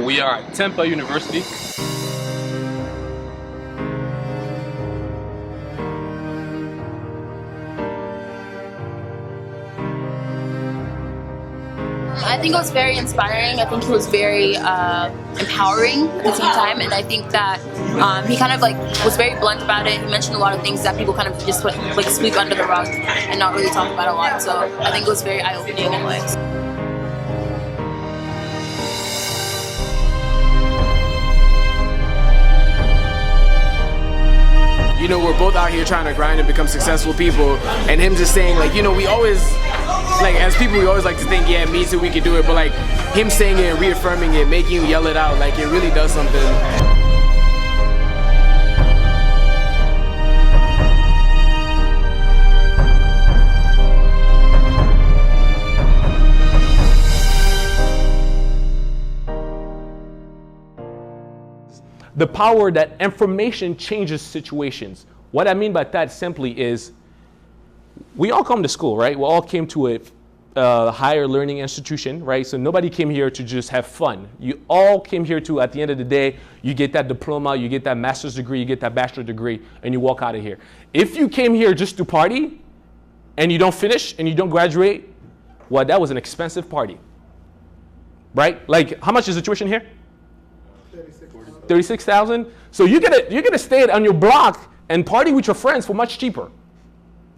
We are at Tampa University. I think it was very inspiring. I think he was very empowering at the same time, and I think that he kind of was very blunt about it. He mentioned a lot of things that people kind of just sweep under the rug and not really talk about a lot. So I think it was very eye-opening in ways. You know, we're both out here trying to grind and become successful people, and him just saying, like, you know, we always, like, as people, we always like to think, yeah, me too, we can do it, but like, him saying it and reaffirming it, making you yell it out, like, it really does something. The power that information changes situations. What I mean by that simply is, we all come to school, right? We all came to a higher learning institution, right? So nobody came here to just have fun. You all came here to, at the end of the day, you get that diploma, you get that master's degree, you get that bachelor's degree, and you walk out of here. If you came here just to party, and you don't finish, and you don't graduate, well, that was an expensive party, right? Like, how much is the tuition here? 36,000. So you're gonna stay on your block and party with your friends for much cheaper,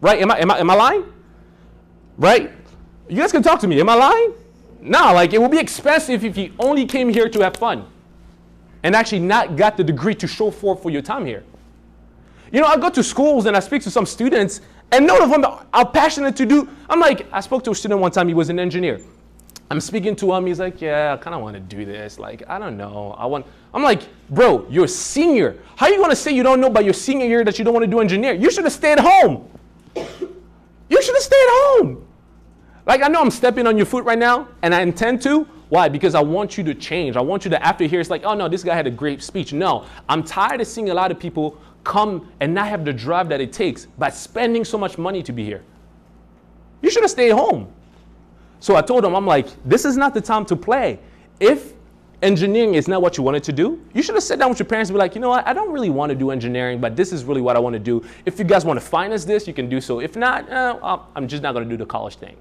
right? Am I lying? Right? You guys can talk to me. Am I lying? No. Like, it will be expensive if you only came here to have fun, and actually not got the degree to show for your time here. You know, I go to schools and I speak to some students, and none of them are passionate to do. I'm like, I spoke to a student one time. He was an engineer. I'm speaking to him, he's like, yeah, I kind of want to do this. Like, I don't know. I'm like, bro, you're a senior. How are you going to say you don't know by your senior year that you don't want to do engineer? You should have stayed home. You should have stayed home. Like, I know I'm stepping on your foot right now, and I intend to. Why? Because I want you to change. I want you to, after here, it's like, oh no, this guy had a great speech. No, I'm tired of seeing a lot of people come and not have the drive that it takes by spending so much money to be here. You should have stayed home. So I told him, I'm like, this is not the time to play. If engineering is not what you wanted to do, you should have sat down with your parents and be like, you know what, I don't really want to do engineering, but this is really what I want to do. If you guys want to finance this, you can do so. If not, I'm just not going to do the college thing.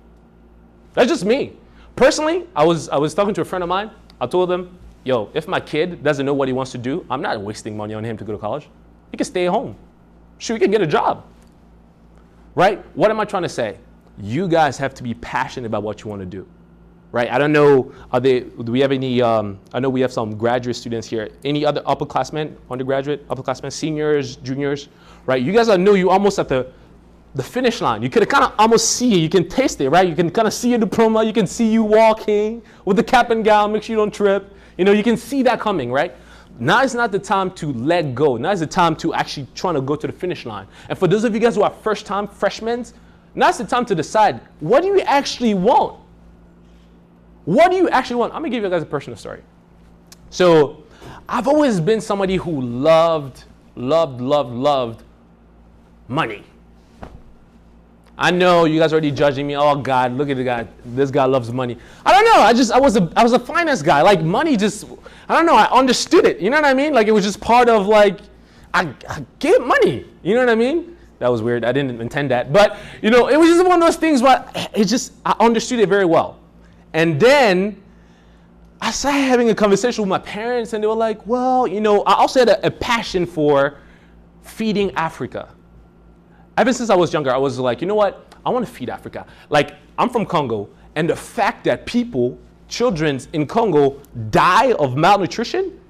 That's just me. Personally, I was talking to a friend of mine. I told him, yo, if my kid doesn't know what he wants to do, I'm not wasting money on him to go to college. He can stay at home. Sure, he can get a job. Right? What am I trying to say? You guys have to be passionate about what you want to do, right? I don't know, do we have any, I know we have some graduate students here. Any other upperclassmen, undergraduate, upperclassmen, seniors, juniors, right? You guys know you almost at the finish line. You can kind of almost see it. You can taste it, right? You can kind of see your diploma. You can see you walking with the cap and gown, make sure you don't trip. You know, you can see that coming, right? Now is not the time to let go. Now is the time to actually trying to go to the finish line. And for those of you guys who are first-time freshmen, now's the time to decide, what do you actually want? What do you actually want? I'm gonna give you guys a personal story. So I've always been somebody who loved money. I know you guys are already judging me. Oh God, look at the guy. This guy loves money. I don't know. I was a finance guy. Like, money just, I don't know. I understood it. You know what I mean? Like, it was just part of, like, I get money. You know what I mean? That was weird. I didn't intend that. But, you know, it was just one of those things where I understood it very well. And then I started having a conversation with my parents, and they were like, well, you know, I also had a passion for feeding Africa. Ever since I was younger, I was like, you know what? I want to feed Africa. Like, I'm from Congo, and the fact that children in Congo die of malnutrition,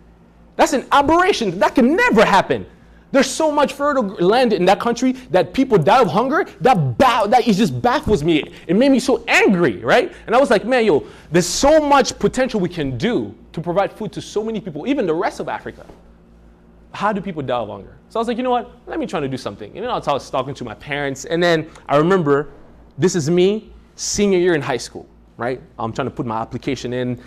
that's an aberration. That can never happen. There's so much fertile land in that country that people die of hunger. That it just baffles me. It made me so angry, right? And I was like, man, yo, there's so much potential we can do to provide food to so many people, even the rest of Africa. How do people die of hunger? So I was like, you know what? Let me try to do something. You know, I was talking to my parents, and then I remember, this is me, senior year in high school, right? I'm trying to put my application in.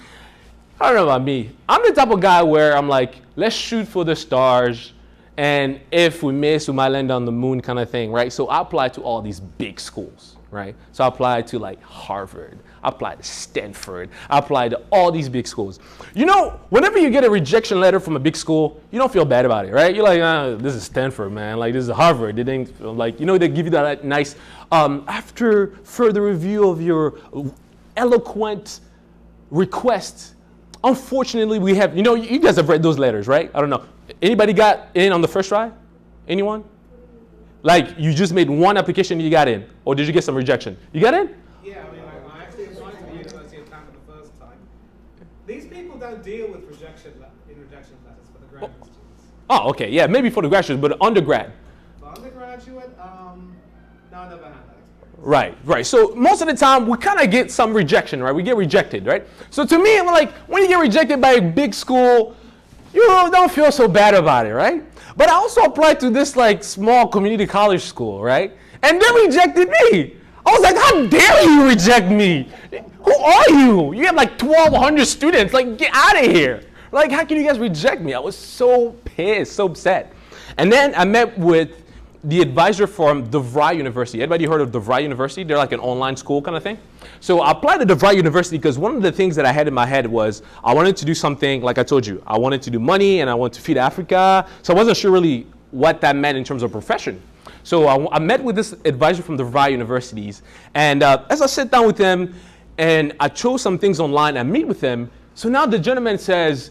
I don't know about me. I'm the type of guy where I'm like, let's shoot for the stars. And if we miss, we might land on the moon kind of thing, right? So I applied to all these big schools, right? So I applied to like Harvard, I applied to Stanford, I applied to all these big schools. You know, whenever you get a rejection letter from a big school, you don't feel bad about it, right? You're like, this is Stanford, man. Like, this is Harvard. They didn't, like, you know, they give you that nice, after further review of your eloquent request, unfortunately, we have, you know, you guys have read those letters, right? I don't know. Anybody got in on the first try? Anyone? Like, you just made one application and you got in, or did you get some rejection? You got in? Yeah, I mean, I actually applied to the University of Tampa the first time. These people don't deal with rejection letters for the graduate students. Oh, okay, yeah, maybe for the graduates, but undergrad. For undergraduate, no, I never had that. Right. So most of the time, we kind of get some rejection, right? We get rejected, right? So to me, I'm like, when you get rejected by a big school, you don't feel so bad about it, right? But I also applied to this like small community college school, right? And they rejected me. I was like, how dare you reject me? Who are you? You have like 1,200 students. Like, get out of here. Like, how can you guys reject me? I was so pissed, so upset. And then I met with the advisor from DeVry University. Anybody heard of DeVry University? They're like an online school kind of thing. So I applied to DeVry University because one of the things that I had in my head was I wanted to do something, like I told you, I wanted to do money and I wanted to feed Africa. So I wasn't sure really what that meant in terms of profession. So I met with this advisor from DeVry Universities. And as I sat down with him and I chose some things online, I meet with him. So now the gentleman says,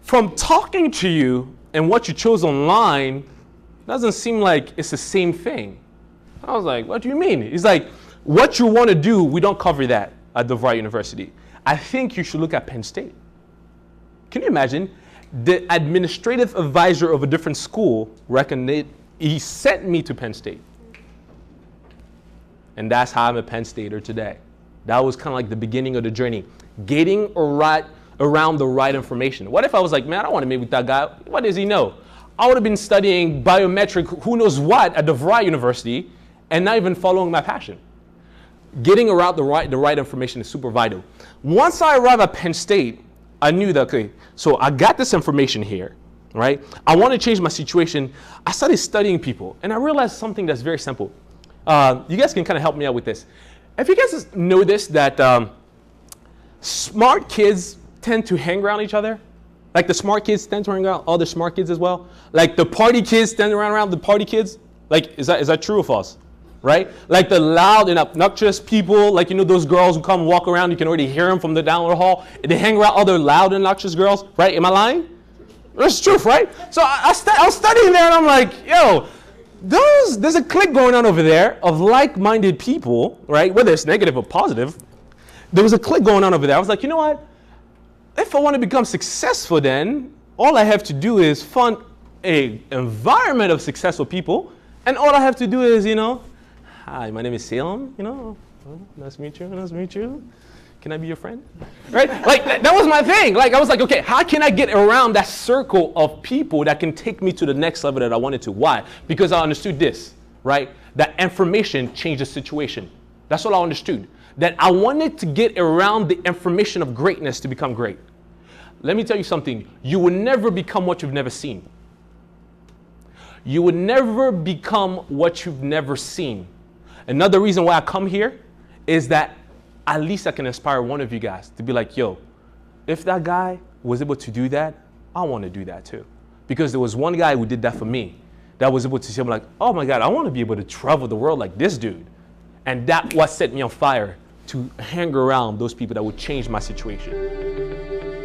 from talking to you and what you chose online, doesn't seem like it's the same thing. I was like, what do you mean? He's like, what you want to do, we don't cover that at DeVry University. I think you should look at Penn State. Can you imagine? The administrative advisor of a different school he sent me to Penn State. And that's how I'm a Penn Stater today. That was kind of like the beginning of the journey. Getting around the right information. What if I was like, man, I don't want to meet with that guy. What does he know? I would have been studying biometric, who knows what, at DeVry University, and not even following my passion. Getting around the right information is super vital. Once I arrived at Penn State, I knew that, okay, so I got this information here, right? I want to change my situation. I started studying people, and I realized something that's very simple. You guys can kind of help me out with this. If you guys know this, that smart kids tend to hang around each other. Like the smart kids tend to hang around other smart kids as well. Like the party kids tend to run around the party kids. Like, is that true or false? Right? Like the loud and obnoxious people, like, you know, those girls who come walk around, you can already hear them from the download hall. They hang around other loud and obnoxious girls, right? Am I lying? That's truth, right? So I was studying there and I'm like, yo, there's a clique going on over there of like-minded people, right? Whether it's negative or positive, there was a clique going on over there. I was like, you know what? If I want to become successful, then all I have to do is fund an environment of successful people, and all I have to do is, you know, hi, my name is Salem, you know, nice to meet you. Can I be your friend? Right? Like, that was my thing. Like, I was like, okay, how can I get around that circle of people that can take me to the next level that I wanted to? Why? Because I understood this, right? That information changed the situation. That's what I understood. That I wanted to get around the information of greatness to become great. Let me tell you something. You will never become what you've never seen. You will never become what you've never seen. Another reason why I come here is that at least I can inspire one of you guys to be like, yo, if that guy was able to do that, I want to do that too. Because there was one guy who did that for me that was able to say, I'm like, oh my God, I want to be able to travel the world like this dude. And that what set me on fire to hang around those people that would change my situation.